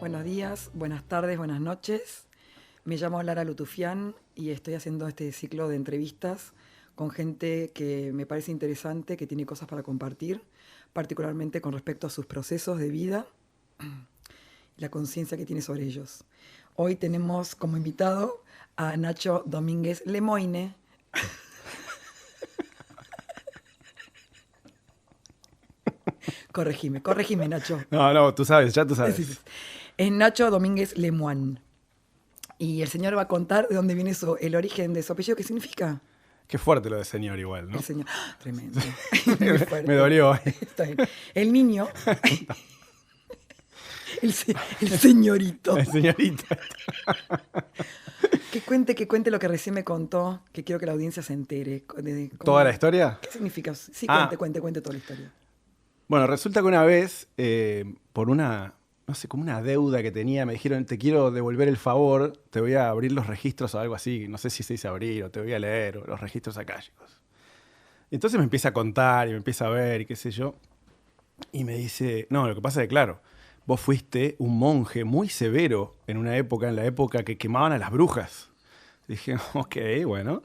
Buenos días, buenas tardes, buenas noches. Me llamo Lara Lutufián y estoy haciendo este ciclo de entrevistas con gente que me parece interesante, que tiene cosas para compartir, particularmente con respecto a sus procesos de vida y la conciencia que tiene sobre ellos. Hoy tenemos como invitado a Nacho Domínguez Lemoine. Corregime, Nacho. No, tú sabes, ya tú sabes. Es Nacho Domínguez Lemoine. Y el señor va a contar de dónde viene el origen de su apellido. ¿Qué significa? Qué fuerte lo de señor igual, ¿no? El señor. Tremendo. Muy fuerte. Me dolió. Está bien. El niño. El señorito. El señorito. Que cuente lo que recién me contó, que quiero que la audiencia se entere. ¿Toda la historia? ¿Qué significa? Sí, cuente toda la historia. Bueno, resulta que una vez, por una, no sé, como una deuda que tenía, me dijeron, te quiero devolver el favor, te voy a abrir los registros o algo así, no sé si se dice abrir o te voy a leer, o los registros akáshicos. Entonces me empieza a contar y me empieza a ver y qué sé yo, y me dice, no, lo que pasa es que claro, vos fuiste un monje muy severo en la época que quemaban a las brujas. Dije, ok, bueno.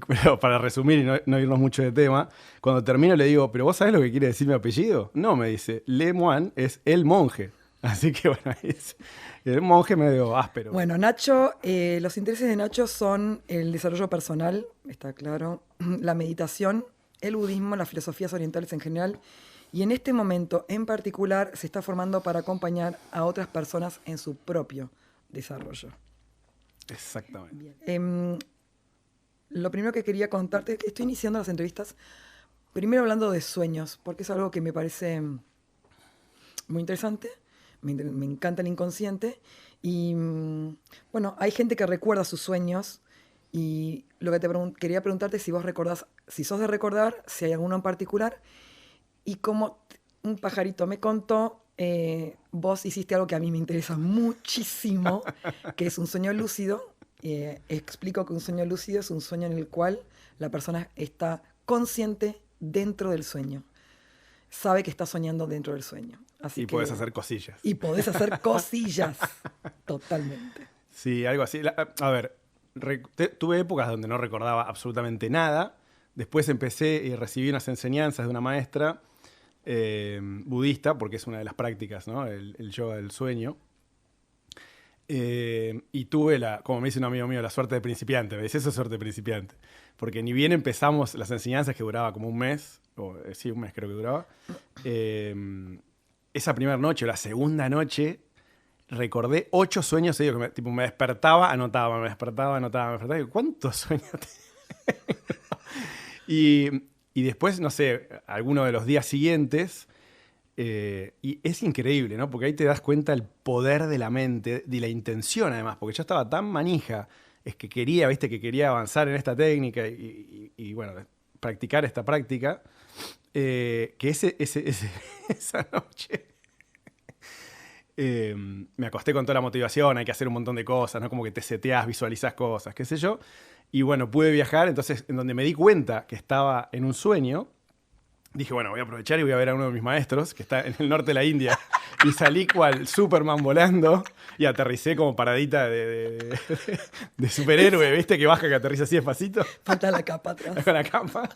Pero para resumir y no irnos mucho de tema, cuando termino le digo, ¿pero vos sabés lo que quiere decir mi apellido? No, me dice, Lemoine es el monje. Así que bueno, es el monje medio áspero. Bueno, Nacho, los intereses de Nacho son el desarrollo personal, está claro, la meditación, el budismo, las filosofías orientales en general, y en este momento en particular se está formando para acompañar a otras personas en su propio desarrollo. Exactamente. Lo primero que quería contarte es que estoy iniciando las entrevistas primero hablando de sueños, porque es algo que me parece muy interesante, me encanta el inconsciente, y bueno, hay gente que recuerda sus sueños, y lo que quería preguntarte es si vos recordás, si sos de recordar, si hay alguno en particular, y como un pajarito me contó, vos hiciste algo que a mí me interesa muchísimo, que es un sueño lúcido. Explico que un sueño lúcido es un sueño en el cual la persona está consciente dentro del sueño. Sabe que está soñando dentro del sueño. Así que podés hacer cosillas. Y podés hacer cosillas. Totalmente. Sí, algo así. A ver, tuve épocas donde no recordaba absolutamente nada. Después empecé y recibí unas enseñanzas de una maestra budista, porque es una de las prácticas, ¿no? El yoga del sueño. Y tuve, como me dice un amigo mío, la suerte de principiante. Me dice, eso es suerte de principiante. Porque ni bien empezamos las enseñanzas, que duraba como un mes, sí, un mes creo que duraba, esa primera noche o la segunda noche, recordé 8 sueños seguidos. Tipo, me despertaba, anotaba, me despertaba, anotaba, me despertaba. Y, ¿cuántos sueños y después, no sé, alguno de los días siguientes... y es increíble, ¿no? Porque ahí te das cuenta el poder de la mente, de la intención además, porque yo estaba tan manija, es que quería, viste, que quería avanzar en esta técnica y bueno, practicar esta práctica, que esa noche me acosté con toda la motivación, hay que hacer un montón de cosas, ¿no? Como que te seteás, visualizás cosas, qué sé yo, y bueno, pude viajar, entonces en donde me di cuenta que estaba en un sueño, dije, bueno, voy a aprovechar y voy a ver a uno de mis maestros, que está en el norte de la India. Y salí cual Superman volando y aterricé como paradita de superhéroe, ¿viste? Que baja, que aterriza así despacito. Falta la capa atrás. Con la capa.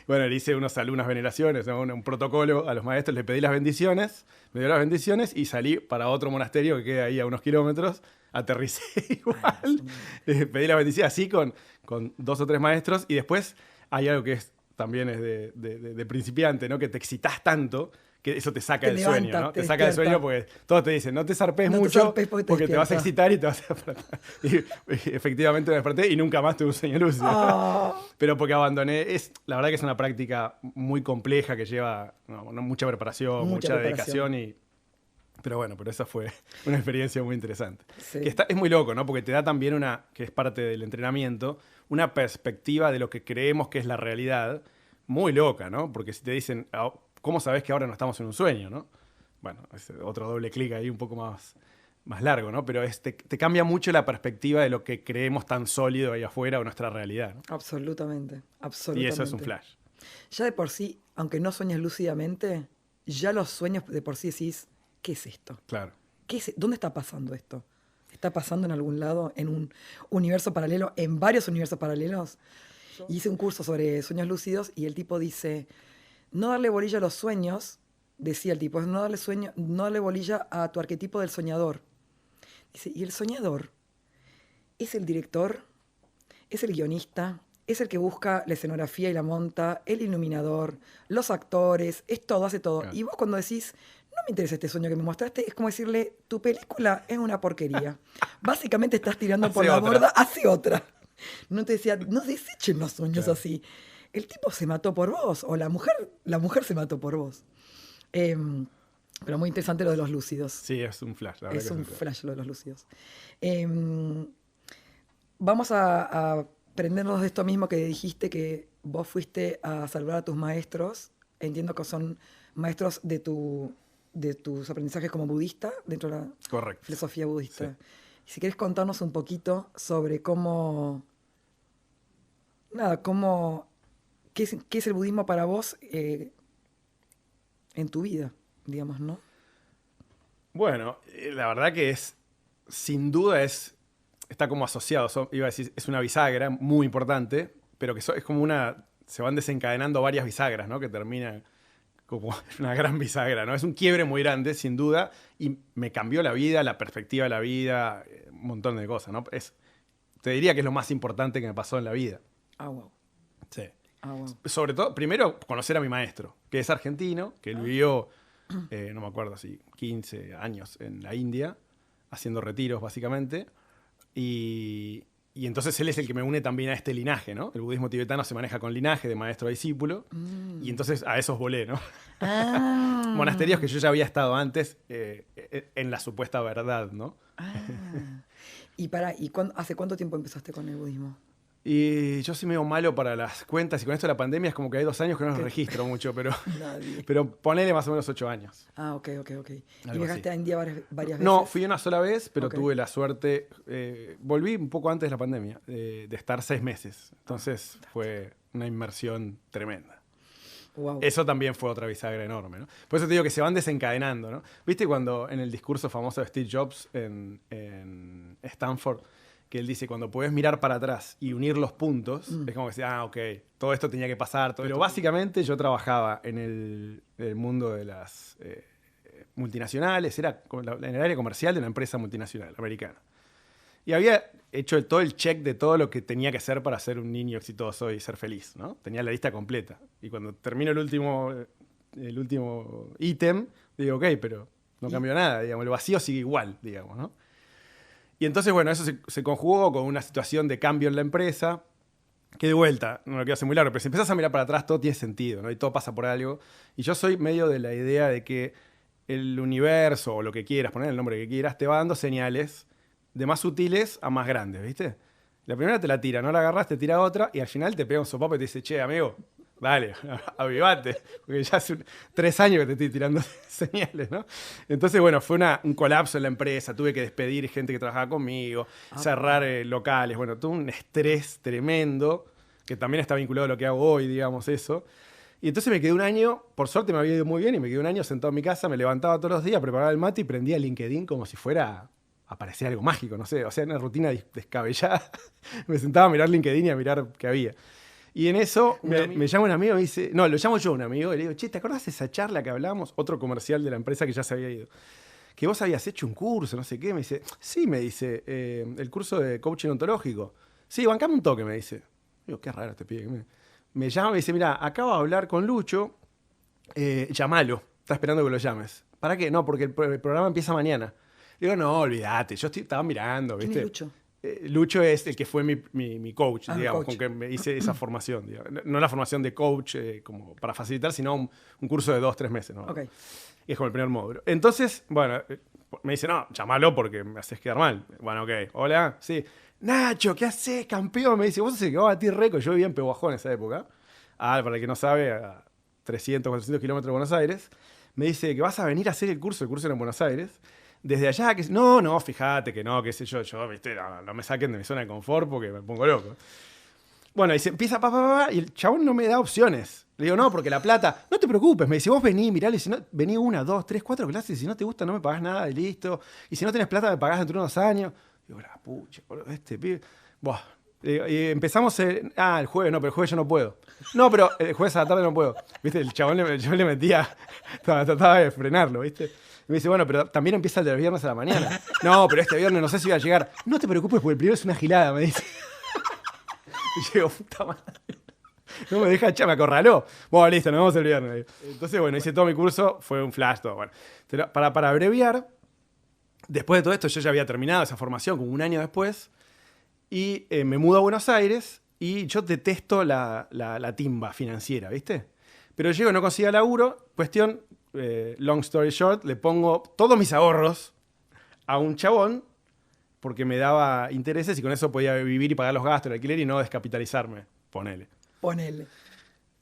Bueno, le hice unas veneraciones, ¿no? un protocolo a los maestros, le pedí las bendiciones, me dio las bendiciones y salí para otro monasterio que queda ahí a unos kilómetros. Aterricé igual. Pedí las bendiciones así con 2 o 3 maestros y después hay algo que también es de principiante, ¿no? Que te excitas tanto que eso te saca del sueño, ¿no? Te saca del sueño porque todos te dicen, no te zarpes mucho porque te vas a excitar y te vas a despertar. Y efectivamente me desperté y nunca más tuve un sueño lúcido. Oh. Pero porque abandoné. La verdad que es una práctica muy compleja que lleva mucha preparación, mucha dedicación pero bueno, esa fue una experiencia muy interesante. Sí. Que es muy loco, ¿no? Porque te da también que es parte del entrenamiento, una perspectiva de lo que creemos que es la realidad muy loca, ¿no? Porque si te dicen, ¿cómo sabés que ahora no estamos en un sueño, no? Bueno, es otro doble clic ahí un poco más largo, ¿no? Pero te cambia mucho la perspectiva de lo que creemos tan sólido ahí afuera o nuestra realidad, ¿no? Absolutamente. Y eso es un flash. Ya de por sí, aunque no sueñes lúcidamente, ya los sueños de por sí decís, ¿qué es esto? Claro. ¿Dónde está pasando esto? ¿Está pasando en algún lado, en un universo paralelo, en varios universos paralelos? Y hice un curso sobre sueños lúcidos y el tipo dice, no darle bolilla a los sueños, decía el tipo, es no darle bolilla a tu arquetipo del soñador. Dice, y el soñador es el director, es el guionista, es el que busca la escenografía y la monta, el iluminador, los actores, es todo, hace todo. Claro. Y vos cuando decís, no me interesa este sueño que me mostraste, es como decirle, tu película es una porquería. Básicamente estás tirando por la borda, hace otra. No te decía, no desechen los sueños así. El tipo se mató por vos, o la mujer se mató por vos. Pero muy interesante lo de los lúcidos. Sí, es un flash. La verdad Es que un flash lo de los lúcidos. Vamos a prendernos de esto mismo que dijiste, que vos fuiste a salvar a tus maestros. Entiendo que son maestros de tus aprendizajes como budista, dentro de la Correcto. filosofía budista. Sí. Y si querés contarnos un poquito sobre qué es el budismo para vos en tu vida, digamos, ¿no? Bueno, la verdad que sin duda está como asociado, iba a decir, es una bisagra muy importante, pero que es como se van desencadenando varias bisagras, ¿no? Que terminan como una gran bisagra, ¿no? Es un quiebre muy grande, sin duda, y me cambió la vida, la perspectiva de la vida, un montón de cosas, ¿no? Te diría que es lo más importante que me pasó en la vida. Ah, wow. Sí. Ah, wow. Sobre todo, primero, conocer a mi maestro, que es argentino, que él vivió, no me acuerdo si 15 años en la India, haciendo retiros, básicamente. Y entonces él es el que me une también a este linaje, ¿no? El budismo tibetano se maneja con linaje de maestro a discípulo. Y entonces a esos volé, ¿no? Ah. Monasterios que yo ya había estado antes en la supuesta verdad, ¿no? ¿Y hace cuánto tiempo empezaste con el budismo? Y yo soy medio malo para las cuentas y con esto de la pandemia es como que hay 2 años que no los registro mucho, pero ponele más o menos 8 años. Ah, ok. ¿Y Algo viajaste a India varias veces? No, fui una sola vez, pero Ok. tuve la suerte, volví un poco antes de la pandemia, de estar 6 meses. Entonces fue una inmersión tremenda. Wow. Eso también fue otra bisagra enorme, ¿no? Por eso te digo que se van desencadenando, ¿no? ¿Viste cuando en el discurso famoso de Steve Jobs en Stanford, que él dice, cuando puedes mirar para atrás y unir los puntos, es como que ok, todo esto tenía que pasar. Pero básicamente yo trabajaba en el mundo de las multinacionales, era en el área comercial de una empresa multinacional americana. Y había hecho todo el check de todo lo que tenía que hacer para ser un niño exitoso y ser feliz, ¿no? Tenía la lista completa. Y cuando termino el último ítem, digo, ok, pero no cambió nada, digamos, el vacío sigue igual, digamos, ¿no? Y entonces, bueno, eso se conjugó con una situación de cambio en la empresa, que de vuelta, no lo quiero hacer muy largo, pero si empezás a mirar para atrás, todo tiene sentido, ¿no? Y todo pasa por algo. Y yo soy medio de la idea de que el universo, o lo que quieras, poner el nombre que quieras, te va dando señales de más sutiles a más grandes, ¿viste? La primera te la tira, no la agarras, te tira otra, y al final te pega un sopapo y te dice, che, amigo, dale, avivate, porque ya hace 3 años que te estoy tirando señales, ¿no? Entonces, bueno, fue un colapso en la empresa, tuve que despedir gente que trabajaba conmigo, cerrar locales, bueno, tuve un estrés tremendo, que también está vinculado a lo que hago hoy, digamos, eso. Y entonces me quedé un año, por suerte me había ido muy bien, y me quedé un año sentado en mi casa, me levantaba todos los días, preparaba el mate y prendía LinkedIn como si fuera a parecer algo mágico, no sé, o sea, una rutina descabellada. Me sentaba a mirar LinkedIn y a mirar qué había. Y en eso me llama un amigo y me dice, no, lo llamo yo a un amigo y le digo, che, ¿te acordás de esa charla que hablamos? Otro comercial de la empresa que ya se había ido. Que vos habías hecho un curso, no sé qué. Me dice, sí, me dice, el curso de coaching ontológico. Sí, bancame un toque, me dice. Digo, qué raro este pibe. Me llama y me dice, mira, acabo de hablar con Lucho, llamalo, está esperando que lo llames. ¿Para qué? No, porque el programa empieza mañana. Digo, no, olvídate, yo estaba mirando, ¿viste? ¿Quién es Lucho? Lucho es el que fue mi coach, digamos, coach. con que me hice esa formación. Digamos. No la formación de coach como para facilitar, sino un curso de 2-3 meses, ¿no? Okay. Y es como el primer módulo. Entonces, bueno, me dice, no, llámalo porque me haces quedar mal. Bueno, ok, hola, sí. Nacho, ¿qué haces, campeón? Me dice, vos sos el que va a batir récord. Yo vivía en Pehuajó en esa época. Para el que no sabe, a 300, 400 kilómetros de Buenos Aires. Me dice que vas a venir a hacer el curso era en Buenos Aires. Desde allá, que no, fíjate que no, qué sé yo, viste, no me saquen de mi zona de confort porque me pongo loco. Bueno, y se empieza y el chabón no me da opciones. Le digo, no, porque la plata, no te preocupes, me dice, vos vení, mirale, si no, vení 1, 2, 3, 4 clases, y si no te gusta no me pagás nada y listo. Y si no tenés plata me pagás dentro de unos años. Digo, la pucha, este pibe. Buah. Y empezamos el jueves, no, pero el jueves yo no puedo. No, pero el jueves a la tarde no puedo. ¿Viste? El chabón yo le metía, trataba de frenarlo, ¿viste? Y me dice, bueno, pero también empieza el del viernes a la mañana. No, pero este viernes no sé si voy a llegar. No te preocupes, porque el primero es una gilada, me dice. Y yo digo, puta madre. No me deja echar, me acorraló. Bueno, listo, nos vemos el viernes. Entonces, bueno, hice todo mi curso, fue un flash, todo. Bueno, para abreviar, después de todo esto, yo ya había terminado esa formación, como un año después, y me mudo a Buenos Aires, y yo detesto la timba financiera, ¿viste? Pero llego y no consigo laburo, cuestión, long story short, le pongo todos mis ahorros a un chabón, porque me daba intereses y con eso podía vivir y pagar los gastos, el alquiler y no descapitalizarme, ponele.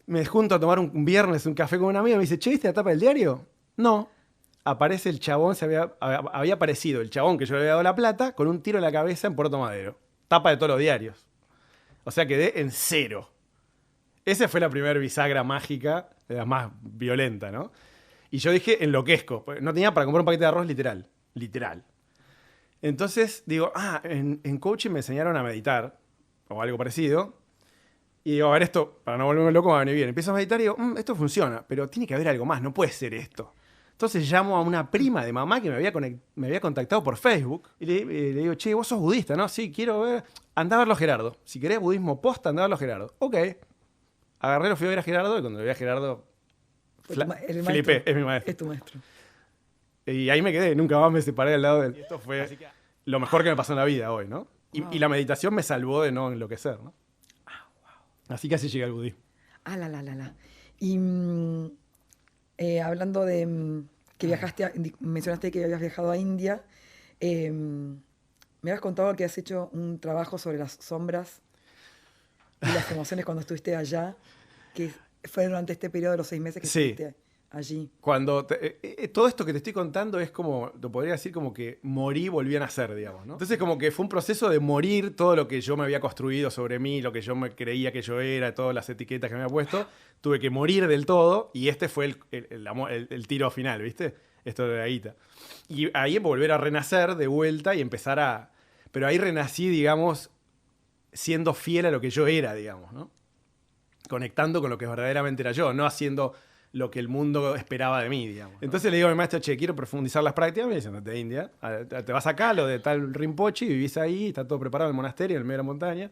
Me junto a tomar un viernes un café con un amigo y me dice, che, ¿viste la tapa del diario? No. Aparece el chabón, había aparecido el chabón que yo le había dado la plata con un tiro en la cabeza en Puerto Madero. Tapa de todos los diarios. O sea, quedé en 0. Esa fue la primera bisagra mágica, la más violenta, ¿no? Y yo dije, enloquezco. No tenía para comprar un paquete de arroz literal. Literal. Entonces digo, en coaching me enseñaron a meditar, o algo parecido. Y digo, a ver, esto, para no volverme loco, me va a venir bien. Empiezo a meditar y digo, esto funciona, pero tiene que haber algo más, no puede ser esto. Entonces llamo a una prima de mamá que me había contactado por Facebook y le digo, che, vos sos budista, ¿no? Sí, quiero ver. Andá a verlo a Gerardo. Si querés budismo posta, andá a verlo a Gerardo. Ok. Agarré, lo fui a ver a Gerardo y cuando lo vi a Gerardo, flipé, es mi maestro. Es tu maestro. Y ahí me quedé, nunca más me separé del lado de él. Y esto fue lo mejor que me pasó en la vida hoy, ¿no? Y la meditación me salvó de no enloquecer, ¿no? Así que así llegué al budismo. Y hablando de que viajaste, mencionaste que habías viajado a India, me habías contado que has hecho un trabajo sobre las sombras y las emociones cuando estuviste allá, que fue durante este periodo de los 6 meses que estuviste allí. Cuando todo esto que te estoy contando es como, lo podría decir como que morí, volví a nacer, digamos, ¿no? Entonces como que fue un proceso de morir todo lo que yo me había construido sobre mí, lo que yo me creía que yo era, todas las etiquetas que me había puesto, tuve que morir del todo y este fue el tiro final, ¿viste? Esto de la guita. Y ahí volver a renacer de vuelta y empezar a... Pero ahí renací, digamos, siendo fiel a lo que yo era, digamos, ¿no? Conectando con lo que verdaderamente era yo, no haciendo lo que el mundo esperaba de mí, digamos, ¿no? Entonces le digo a mi maestro, che, quiero profundizar las prácticas. Me dice, no te India, te vas acá, lo de tal Rinpoche, y vivís ahí, está todo preparado en el monasterio, en el medio de la montaña.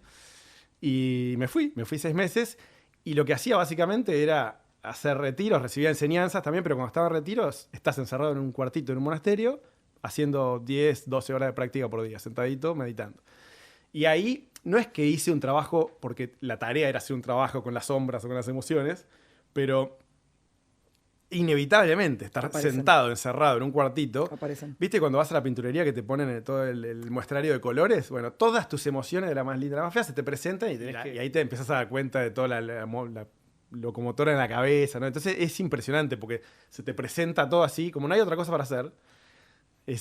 Y me fui 6 meses, y lo que hacía básicamente era hacer retiros, recibía enseñanzas también, pero cuando estaba en retiros, estás encerrado en un cuartito en un monasterio, haciendo 10, 12 horas de práctica por día, sentadito, meditando. Y ahí no es que hice un trabajo, porque la tarea era hacer un trabajo con las sombras o con las emociones, pero inevitablemente estar sentado, encerrado en un cuartito. ¿Viste cuando vas a la pinturería que te ponen todo el muestrario de colores? Bueno, todas tus emociones, de la más linda a la más fea, se te presentan y ahí te empezás a dar cuenta de toda la locomotora en la cabeza, ¿no? Entonces es impresionante porque se te presenta todo así, como no hay otra cosa para hacer.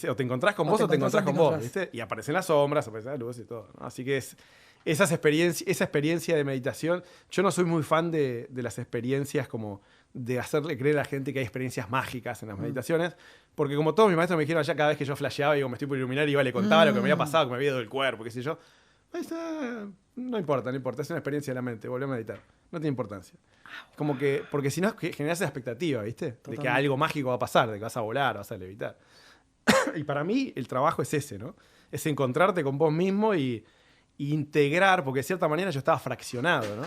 O te encontrás con vos o te encontrás con vos, ¿viste? Y aparecen las sombras, aparecen las luces y todo, ¿no? Así que esa experiencia de meditación, yo no soy muy fan de las experiencias como de hacerle creer a la gente que hay experiencias mágicas en las meditaciones, porque como todos mis maestros me dijeron allá, cada vez que yo flasheaba y digo, me estoy por iluminar, iba, le contaba lo que me había pasado, que me había ido del cuerpo, qué sé yo. No importa, es una experiencia de la mente, volver a meditar, no tiene importancia. Como que, porque si no generas esa expectativa, ¿viste? Totalmente. De que algo mágico va a pasar, de que vas a volar, vas a levitar. Y para mí el trabajo es ese, ¿no? Es encontrarte con vos mismo y integrar, porque de cierta manera yo estaba fraccionado, ¿no?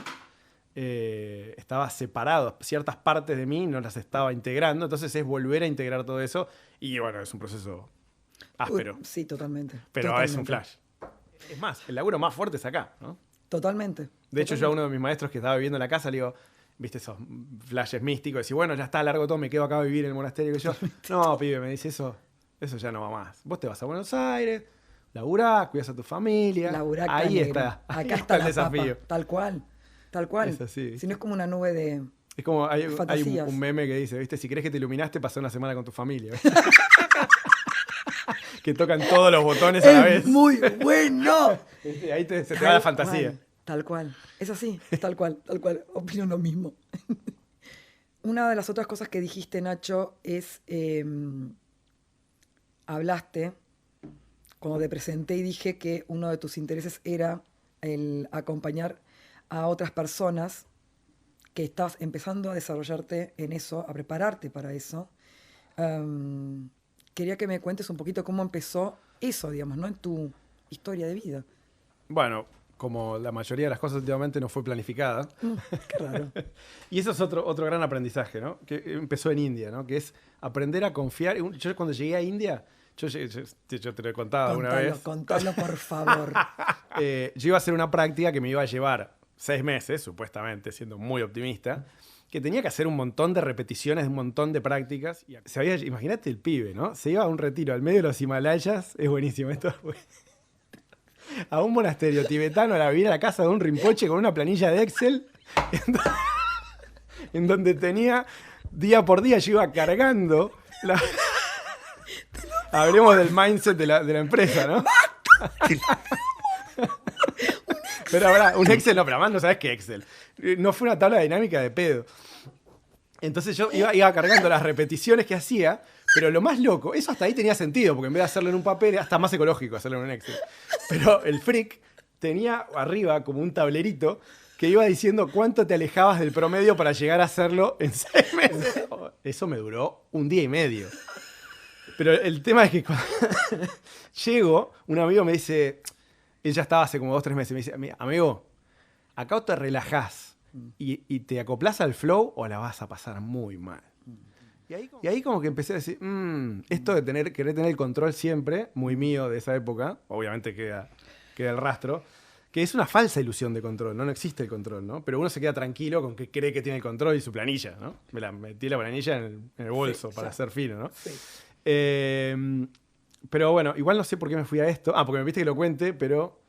Estaba separado, ciertas partes de mí no las estaba integrando, entonces es volver a integrar todo eso y bueno, es un proceso áspero. Sí, totalmente. Pero es un flash. Es más, el laburo más fuerte es acá, ¿no? Totalmente. De hecho, yo a uno de mis maestros que estaba viviendo en la casa le digo, viste esos flashes místicos, decir, bueno, ya está, largo todo, me quedo acá a vivir en el monasterio. Y yo, no, pibe, me dice eso ya no va más. Vos te vas a Buenos Aires, laburás, cuidás a tu familia. Laburá, ahí está. Acá está el desafío. Papa, tal cual. Es así. Si no es como una nube de es como hay un meme que dice, ¿viste? Si crees que te iluminaste, pasá una semana con tu familia. Que tocan todos los botones a la vez. ¡Muy bueno! Ahí se te va la fantasía. Tal cual. Es así, es tal cual, opino lo mismo. Una de las otras cosas que dijiste, Nacho, es, hablaste, cuando te presenté y dije que uno de tus intereses era el acompañar a otras personas, que estás empezando a desarrollarte en eso, a prepararte para eso. Quería que me cuentes un poquito cómo empezó eso, digamos, ¿no? En tu historia de vida. Bueno, como la mayoría de las cosas últimamente no fue planificada. Qué raro. Y eso es otro gran aprendizaje, ¿no? Que empezó en India, ¿no? Que es aprender a confiar. Yo cuando llegué a India, yo te lo he contado una vez. Contalo, por favor. Yo iba a hacer una práctica que me iba a llevar 6 meses, supuestamente, siendo muy optimista, que tenía que hacer un montón de repeticiones, un montón de prácticas. Y imagínate el pibe, ¿no? Se iba a un retiro al medio de los Himalayas, es buenísimo esto. A un monasterio tibetano a vivir a la casa de un rinpoche con una planilla de Excel en donde tenía día por día, yo iba cargando hablemos del mindset de la empresa, ¿no? Pero ahora, un Excel no, pero además no sabes qué Excel. No fue una tabla dinámica de pedo. Entonces yo iba cargando las repeticiones que hacía, pero lo más loco, eso hasta ahí tenía sentido, porque en vez de hacerlo en un papel, hasta más ecológico hacerlo en un Excel. Pero el freak tenía arriba como un tablerito que iba diciendo cuánto te alejabas del promedio para llegar a hacerlo en 6 meses. Eso me duró 1 día y medio. Pero el tema es que cuando llego, un amigo me dice, él ya estaba hace como 2 o 3 meses, me dice, amigo, acá o te relajás y te acoplás al flow o la vas a pasar muy mal. Y ahí como que empecé a decir, esto de querer tener el control siempre, muy mío de esa época, obviamente queda el rastro, que es una falsa ilusión de control, ¿no? No existe el control, ¿no? Pero uno se queda tranquilo con que cree que tiene el control y su planilla, ¿no? Me metí la planilla en el bolso para ser fino, ¿no? Sí. Pero bueno, igual no sé por qué me fui a esto. Porque me viste que lo cuente, pero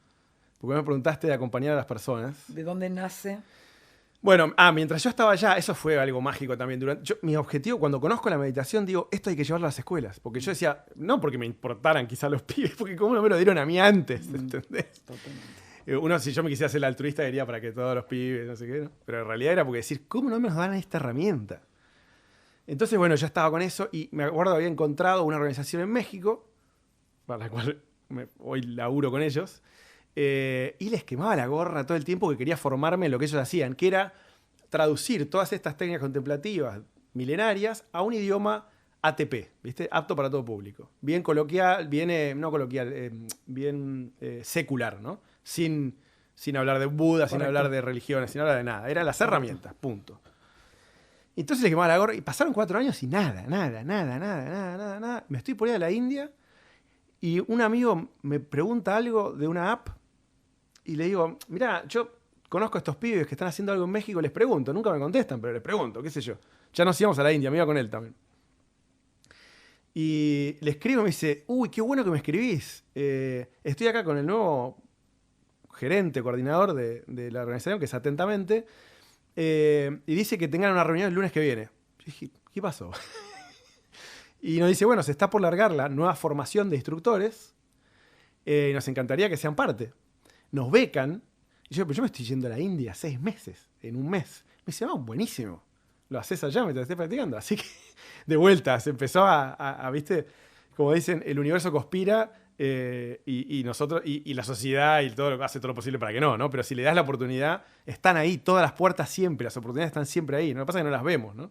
porque me preguntaste de acompañar a las personas. ¿De dónde nace? Bueno, mientras yo estaba allá, eso fue algo mágico también. Mi objetivo, cuando conozco la meditación, digo, esto hay que llevarlo a las escuelas. Porque yo decía, no porque me importaran quizás los pibes, porque como no me lo dieron a mí antes, ¿entendés? Totalmente. Si yo me quisiera hacer el altruista, diría para que todos los pibes, no sé qué, ¿no? Pero en realidad era porque decir, ¿cómo no me nos dan esta herramienta? Entonces, bueno, yo estaba con eso y me acuerdo había encontrado una organización en México, para la cual hoy laburo con ellos, y les quemaba la gorra todo el tiempo que quería formarme en lo que ellos hacían, que era traducir todas estas técnicas contemplativas milenarias a un idioma ATP, ¿viste? Apto para todo público. Bien coloquial, bien, no coloquial, bien secular, ¿no? Sin hablar de Buda, sin hablar de religiones, sin hablar de nada. Eran las herramientas, punto. Entonces les quemaba la gorra y pasaron 4 años y nada. Me estoy por ir a la India y un amigo me pregunta algo de una app y le digo, mirá, yo conozco a estos pibes que están haciendo algo en México, les pregunto, nunca me contestan, pero les pregunto, qué sé yo. Ya nos íbamos a la India, me iba con él también. Y le escribo y me dice, uy, qué bueno que me escribís. Estoy acá con el nuevo gerente, coordinador de la organización, que es Atentamente, y dice que tengan una reunión el lunes que viene. Yo dije, ¿qué pasó? Y nos dice, bueno, se está por largar la nueva formación de instructores, nos encantaría que sean parte. Nos becan. Y yo, pero yo me estoy yendo a la India 6 meses, en un mes. Me dice, buenísimo. Lo haces allá mientras estés practicando. Así que, de vuelta, se empezó a ¿viste? Como dicen, el universo conspira y nosotros, y la sociedad y todo hace todo lo posible para que no. Pero si le das la oportunidad, están ahí, todas las puertas siempre, las oportunidades están siempre ahí. Lo que pasa es que no las vemos, ¿no?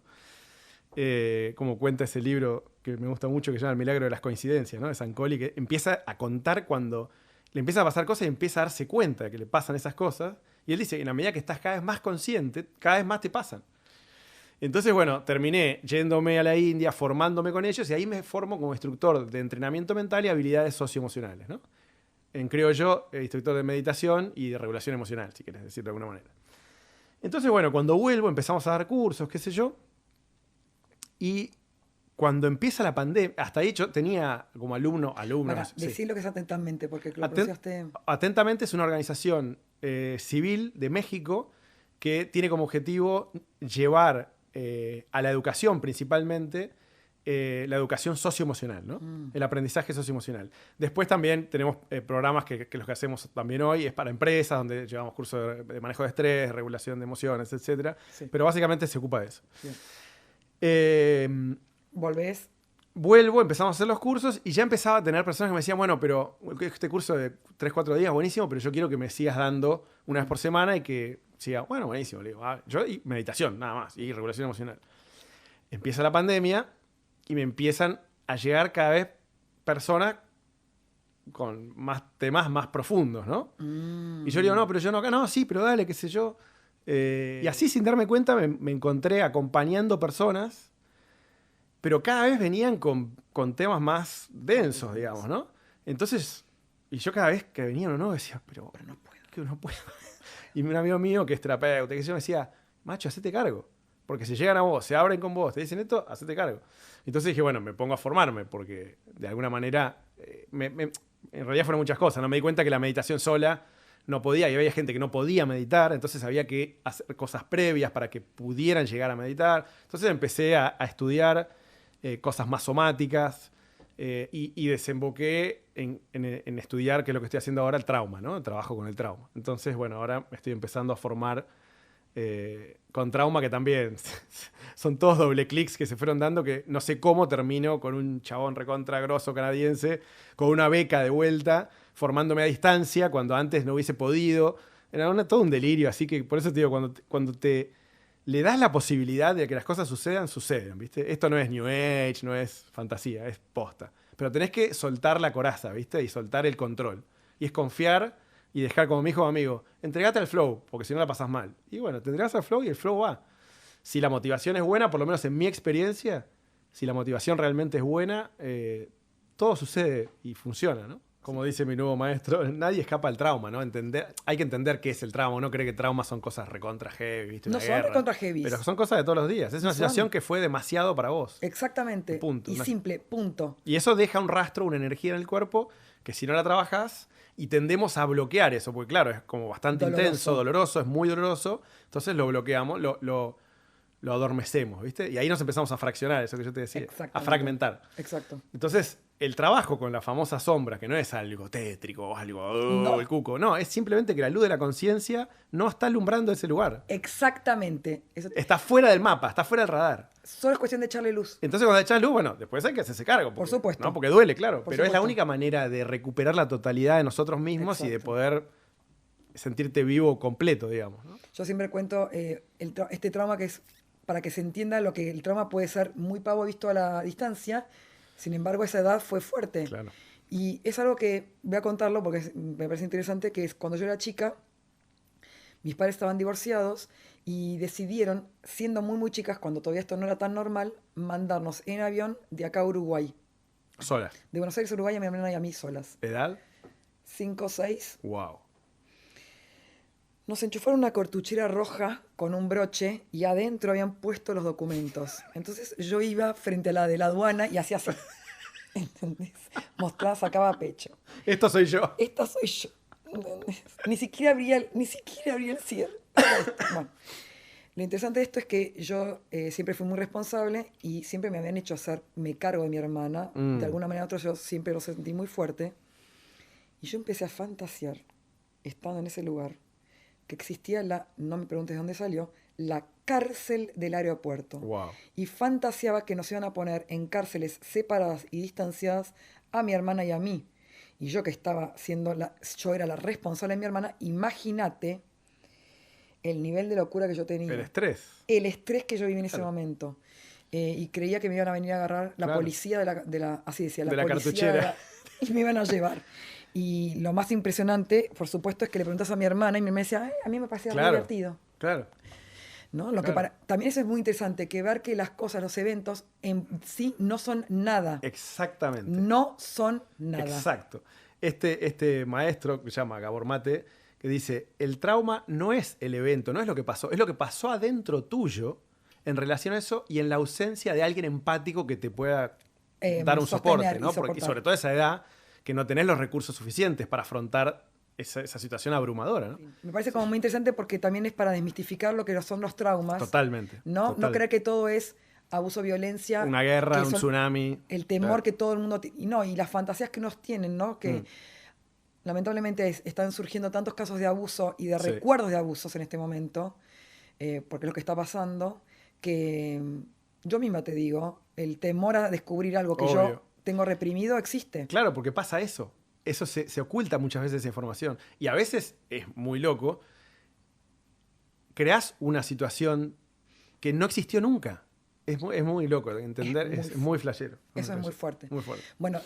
Como cuenta ese libro que me gusta mucho, que se llama El milagro de las coincidencias, ¿no? De Sankoli, que empieza a contar cuando le empieza a pasar cosas y empieza a darse cuenta de que le pasan esas cosas. Y él dice que en la medida que estás cada vez más consciente, cada vez más te pasan. Entonces, bueno, terminé yéndome a la India, formándome con ellos, y ahí me formo como instructor de entrenamiento mental y habilidades socioemocionales, ¿no? En criollo, instructor de meditación y de regulación emocional, si quieres decirlo de alguna manera. Entonces, bueno, cuando vuelvo empezamos a dar cursos, qué sé yo, y cuando empieza la pandemia, hasta ahí yo tenía como alumnos. Decí lo que es Atentamente, porque lo pronunciaste. Atentamente es una organización civil de México que tiene como objetivo llevar a la educación principalmente la educación socioemocional, ¿no? El aprendizaje socioemocional. Después también tenemos programas que los que hacemos también hoy, es para empresas, donde llevamos cursos de manejo de estrés, regulación de emociones, etc. Sí. Pero básicamente se ocupa de eso. Bien. ¿Volvés? Vuelvo, empezamos a hacer los cursos y ya empezaba a tener personas que me decían, bueno, pero este curso de 3-4 días, buenísimo, pero yo quiero que me sigas dando una vez por semana y que siga, bueno, buenísimo. Le digo, yo y meditación, nada más, y regulación emocional. Empieza la pandemia y me empiezan a llegar cada vez personas con más temas más profundos, ¿no? Y yo digo, no, pero yo no acá, no, sí, pero dale, qué sé yo. Y así sin darme cuenta me encontré acompañando personas, pero cada vez venían con temas más densos, digamos, ¿no? Entonces, y yo cada vez que venían o no, decía, pero no puedo, que no puedo. Y un amigo mío que es terapeuta, que yo me decía, macho, hacete cargo. Porque si llegan a vos, se abren con vos, te dicen esto, hacete cargo. Entonces dije, bueno, me pongo a formarme, porque de alguna manera, en realidad fueron muchas cosas, ¿no? Me di cuenta que la meditación sola no podía, y había gente que no podía meditar, entonces había que hacer cosas previas para que pudieran llegar a meditar. Entonces empecé a estudiar cosas más somáticas y desemboqué en estudiar, que es lo que estoy haciendo ahora, el trauma, ¿no? El trabajo con el trauma. Entonces, bueno, ahora me estoy empezando a formar con trauma, que también son todos doble clics que se fueron dando, que no sé cómo termino con un chabón recontra grosso canadiense, con una beca de vuelta, formándome a distancia, cuando antes no hubiese podido. Era todo un delirio, así que por eso te digo, cuando te le das la posibilidad de que las cosas suceden, ¿viste? Esto no es New Age, no es fantasía, es posta. Pero tenés que soltar la coraza, ¿viste? Y soltar el control. Y es confiar y dejar, como mi hijo amigo, entregate al flow, porque si no la pasas mal. Y bueno, te entregas al flow y el flow va. Si la motivación es buena, por lo menos en mi experiencia, si la motivación realmente es buena, todo sucede y funciona, ¿no? Como dice mi nuevo maestro, nadie escapa al trauma, ¿no? Hay que entender qué es el trauma. Uno cree que traumas son cosas recontra heavy, ¿viste? No son recontra heavy. Pero son cosas de todos los días. Es una situación que fue demasiado para vos. Exactamente. Punto. Y simple, punto. Y eso deja un rastro, una energía en el cuerpo, que si no la trabajas, y tendemos a bloquear eso, porque claro, es como bastante intenso, doloroso, es muy doloroso. Entonces lo bloqueamos, lo adormecemos, ¿viste? Y ahí nos empezamos a fraccionar, eso que yo te decía, a fragmentar. Exacto. Entonces, el trabajo con la famosa sombra, que no es algo tétrico o algo, el cuco, no, es simplemente que la luz de la conciencia no está alumbrando ese lugar. Exactamente. Eso está fuera del mapa, está fuera del radar. Solo es cuestión de echarle luz. Entonces, cuando echas luz, bueno, después hay que hacerse cargo. Porque, por supuesto. ¿no? Porque duele, claro. Por pero supuesto. Es la única manera de recuperar la totalidad de nosotros mismos. Exacto. Y de poder sentirte vivo completo, digamos, ¿no? Yo siempre cuento este trauma, que es para que se entienda lo que el trauma puede ser muy pavo visto a la distancia. Sin embargo, esa edad fue fuerte. Claro. Y es algo que voy a contarlo porque me parece interesante, que es cuando yo era chica, mis padres estaban divorciados y decidieron, siendo muy, muy chicas, cuando todavía esto no era tan normal, mandarnos en avión de acá a Uruguay. ¿Solas? De Buenos Aires a Uruguay, a mi hermana y a mí solas. ¿Edad? 5 o 6. Wow. Nos enchufaron una cartuchera roja con un broche y adentro habían puesto los documentos. Entonces yo iba frente a la de la aduana y hacía así. ¿Entendés? Mostraba, sacaba pecho. Esto soy yo. Esta soy yo. ¿Entendés? Ni siquiera abría el cierre. Bueno, lo interesante de esto es que yo siempre fui muy responsable y siempre me habían hecho hacerme cargo de mi hermana. De alguna manera u otra yo siempre lo sentí muy fuerte. Y yo empecé a fantasear, estando en ese lugar, que existía no me preguntes de dónde salió, la cárcel del aeropuerto. Wow. Y fantaseaba que nos iban a poner en cárceles separadas y distanciadas a mi hermana y a mí. Y yo que estaba yo era la responsable de mi hermana, imagínate el nivel de locura que yo tenía. El estrés. El estrés que yo viví en ese momento. Y creía que me iban a venir a agarrar la policía así decía, la cartuchera. Y me iban a llevar. Y lo más impresionante, por supuesto, es que le preguntas a mi hermana y me decía, a mí me parecía muy divertido. Claro. ¿No? También eso es muy interesante, que ver que las cosas, los eventos en sí no son nada. Exactamente. No son nada. Exacto. Este maestro, que se llama Gabor Mate, que dice, el trauma no es el evento, no es lo que pasó, es lo que pasó adentro tuyo en relación a eso y en la ausencia de alguien empático que te pueda dar un soporte, ¿no? Y sobre todo a esa edad que no tenés los recursos suficientes para afrontar esa situación abrumadora, ¿no? Me parece como muy interesante porque también es para desmistificar lo que son los traumas. Totalmente. No creer que todo es abuso, violencia. Una guerra, que un son tsunami. El temor Claro. que todo el mundo... y las fantasías que nos tienen, ¿no? Que lamentablemente están surgiendo tantos casos de abuso y de Sí. recuerdos de abusos en este momento, porque es lo que está pasando, que yo misma te digo, el temor a descubrir algo que Obvio. yo tengo reprimido existe. Claro, porque pasa eso. Eso se oculta muchas veces esa información. Y a veces es muy loco. Creás una situación que no existió nunca. Es muy loco de entender. Es muy flashero. Eso es muy fuerte. Muy fuerte. Bueno,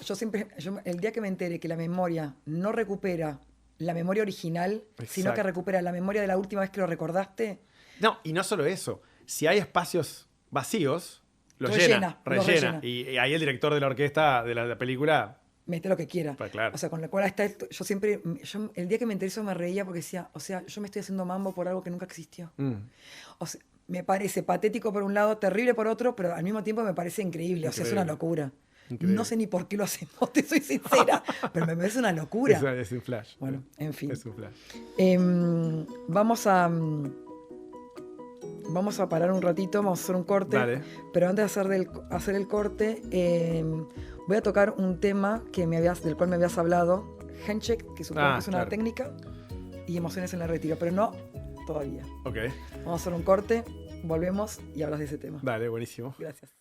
el día que me enteré que la memoria no recupera la memoria original, sino que Exacto. recupera la memoria de la última vez que lo recordaste, No, y no solo eso. Si hay espacios vacíos, los Rellena, llena. los rellena. Y ahí el director de la orquesta de la película. mete lo que quiera. Pues claro. O sea, con lo cual está el día que me enteré eso me reía porque decía, o sea, yo me estoy haciendo mambo por algo que nunca existió. O sea, me parece patético por un lado, terrible por otro, pero al mismo tiempo me parece increíble. O sea, es una Increíble. locura. Increíble. No sé ni por qué lo hacemos, te soy sincera, pero me parece una locura. Es un flash. Bueno, en fin. Es un flash. Vamos a parar un ratito, vamos a hacer un corte. Dale. Pero antes de hacer el corte, voy a tocar un tema del cual me habías hablado, Handshake, que supongo que es una claro. técnica, y Emociones en el retiro, pero no todavía. Ok. Vamos a hacer un corte, volvemos y hablas de ese tema. Dale, buenísimo. Gracias.